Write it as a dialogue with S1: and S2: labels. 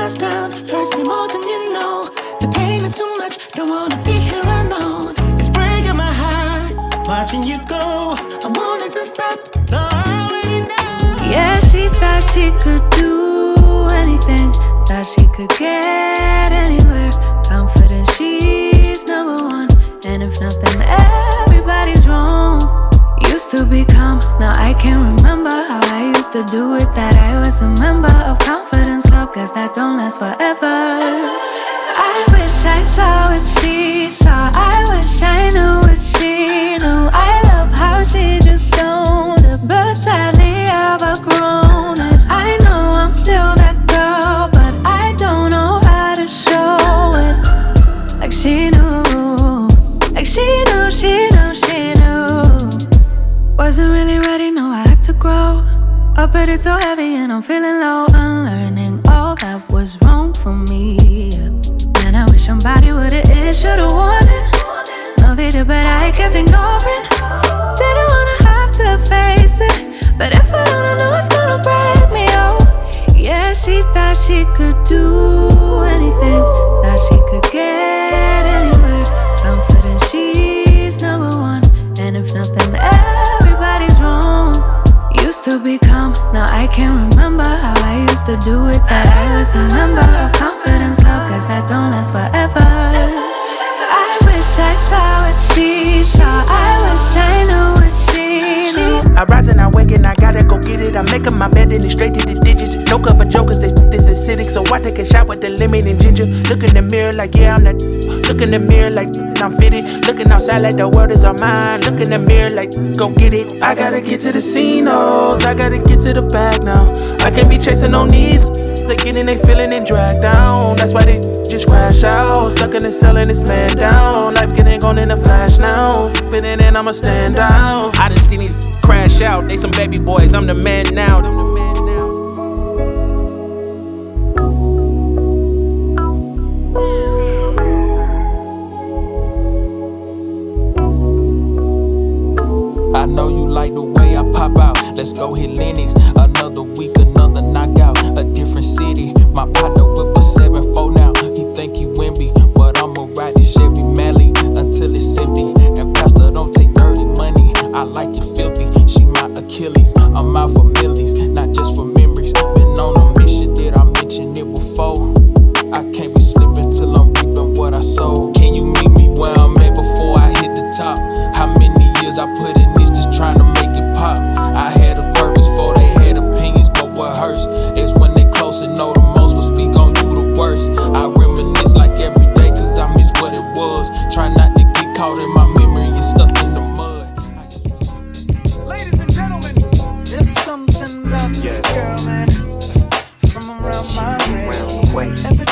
S1: us down hurts me more than you know. The pain is too much, don't wanna be here alone. It's breaking my heart, watching you go. I wanted to stop, though I already know.
S2: Yeah, she thought she could do anything, thought she could get anywhere. Confident she's number one, and if nothing, everybody's wrong. Used to be calm, now I can't remember how I used to do it. That I was a member of Confidence Club, cause that don't last forever. I wish I saw what she saw, I wish I knew what she knew. I love how she just owned it, but sadly I've outgrown it. I know I'm still that girl, but I don't know how to show it. Like she knew, like she knew, she knew, she knew. Wasn't really ready, no, I had to grow up, but it's so heavy and I'm feeling low. Unlearning all that was wrong for me. And I wish somebody would've should've warned it. No, they did, but I kept ignoring. Didn't wanna have to face it, but if I don't, I know it's gonna break me, oh. Yeah, she thought she could do anything, thought she could get anywhere. Confident she's number one, and if nothing, everybody's wrong. Used to be calm, now I can't remember how I used to do it. That I was a member of Confidence Club, cause that don't last forever. I wish I saw what she saw, I wish I knew what she knew.
S3: I rise and I wake and I gotta go get it. I'm making my bed and it's straight to the digits. No cup of jokers, this is acidic. So I take a shot with the lemon and ginger. Look in the mirror like, yeah, I'm that. Look in the mirror like, I'm fitted. Looking outside like the world is all mine. Look in the mirror like, go get it. I gotta get to the casinos, I gotta get to the bag now. I can't be chasing on these. They getting they feeling and dragged down. That's why they just crash out. Stuck in the cell and it's man down. Life getting gone in a flash now. Fitting in, I'ma stand out. I done seen these crash out. They some baby boys, I'm the man now.
S4: I know you like the way I pop out. Let's go hit Lennox. Another week, another knockout. A different city. My partner whip a 7-4 now. He think he Wimby, but I'ma ride this Chevy Mally until it's empty. And Pastor don't take dirty money. I like it filthy. She my Achilles. I'm out for millies, not just for memories. Been on a mission. Did I mention it before? I can't be slipping till I'm reaping what I sow. Can you meet me where I'm at before I hit the top? How many years I put in this just trying to make it pop? I had a purpose for they had opinions, but what hurts is when they close and know the most will speak on you the worst. I reminisce like every day cause I miss what it was. Try not to get caught in my memory and stuck in the mud.
S5: Ladies and gentlemen, there's something about this girl, man, from around my way.